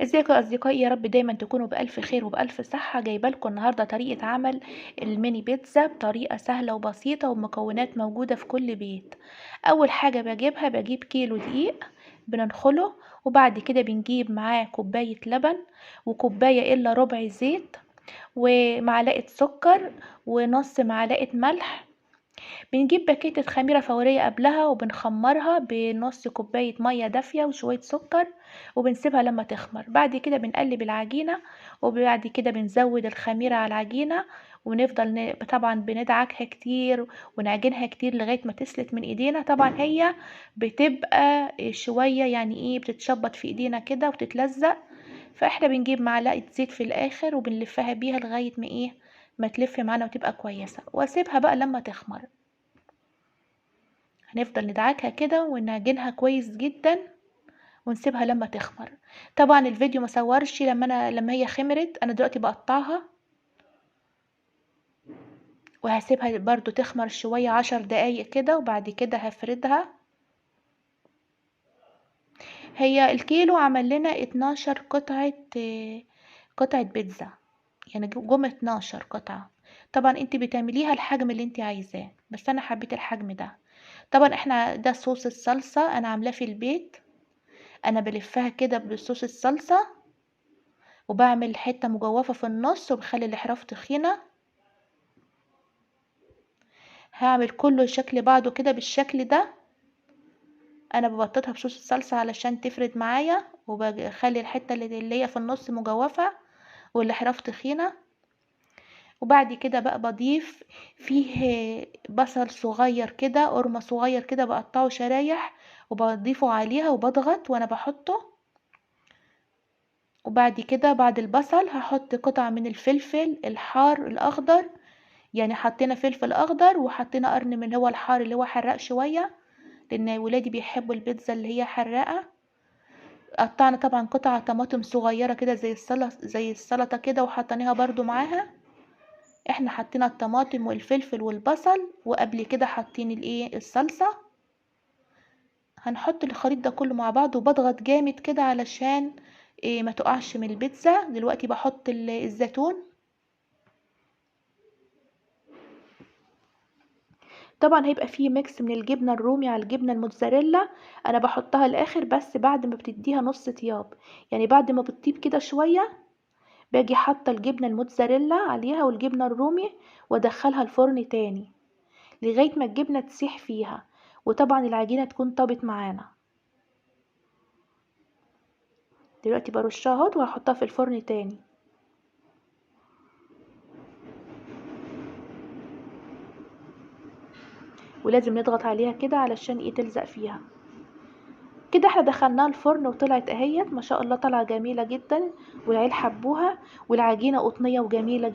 ازيكم يا اصدقائي، يا رب دايما تكونوا بالف خير وبالف صحه. جايبه لكم النهارده طريقه عمل الميني بيتزا بطريقه سهله وبسيطه ومكونات موجوده في كل بيت. اول حاجه بجيب كيلو دقيق بننخله، وبعد كده بنجيب معاه كوبايه لبن وكوبايه الا ربع زيت ومعلقه سكر ونص معلقه ملح. بنجيب باكيتة خميرة فورية قبلها وبنخمرها بنص كوباية مية دافية وشوية سكر، وبنسيبها لما تخمر. بعد كده بنقلب العجينة، وبعد كده بنزود الخميرة على العجينة، ونفضل طبعا بندعكها كتير ونعجنها كتير لغاية ما تسلت من ايدينا. طبعا هي بتبقى شوية يعني ايه، بتتشبط في ايدينا كده وتتلزق، فاحنا بنجيب معلقة زيت في الاخر وبنلفها بيها لغاية ما ايه، ما تلف معانا وتبقى كويسة، واسيبها بقى لما تخمر. هنفضل ندعكها كده ونعجنها كويس جدا ونسيبها لما تخمر. طبعا الفيديو ما صورش لما هي خمرت. انا دلوقتي بقطعها وهسيبها برضو تخمر شوية 10 دقايق كده، وبعد كده هفردها. هي الكيلو عمل لنا 12 قطعة بيتزا، يعني جم 12 قطعة. طبعا انت بتعمليها الحجم اللي انت عايزاه، بس انا حبيت الحجم ده. طبعا احنا ده صوص الصلصة انا عاملاه في البيت. انا بلفها كده بصوص الصلصة، وبعمل حتة مجوفة في النص وبخلي الاحراف تخينة. هعمل كله شكل بعضه كده بالشكل ده. انا ببططها بصوص الصلصة علشان تفرد معايا، وبخلي الحتة اللي هي في النص مجوفة والاحراف تخينة. وبعد كده بقى بضيف فيه بصل صغير كده، قرمة صغير كده بقطعه شرايح وبضيفه عليها وبضغط وانا بحطه. وبعد كده بعد البصل هحط قطع من الفلفل الحار الاخضر، يعني حطينا فلفل اخضر وحطينا قرن من هو الحار اللي هو حراق شوية، لان ولادي بيحبوا البيتزا اللي هي حراقة. قطعنا طبعا قطع طماطم صغيرة كده زي السلطة كده وحطيناها برضو معاها. احنا حطينا الطماطم والفلفل والبصل، وقبل كده حاطين الايه الصلصة. هنحط الخليط ده كله مع بعض وبضغط جامد كده علشان إيه ما تقعش من البيتزا. دلوقتي بحط الزيتون. طبعا هيبقى فيه ميكس من الجبنة الرومي على الجبنة الموتزاريلا. انا بحطها الاخر بس بعد ما بتديها نص طياب، يعني بعد ما بتطيب كده شوية باجي حاطة الجبنة الموتزاريلا عليها والجبنة الرومي وادخلها الفرن تاني لغاية ما الجبنة تسيح فيها، وطبعا العجينة تكون طابت معانا. دلوقتي برشها اهوت وهحطها في الفرن تاني. ولازم نضغط عليها كده علشان ايه تلزق فيها. كده احنا دخلناها الفرن وطلعت اهيت ما شاء الله، طالعه جميله جدا والعيال حبوها، والعجينه قطنيه وجميله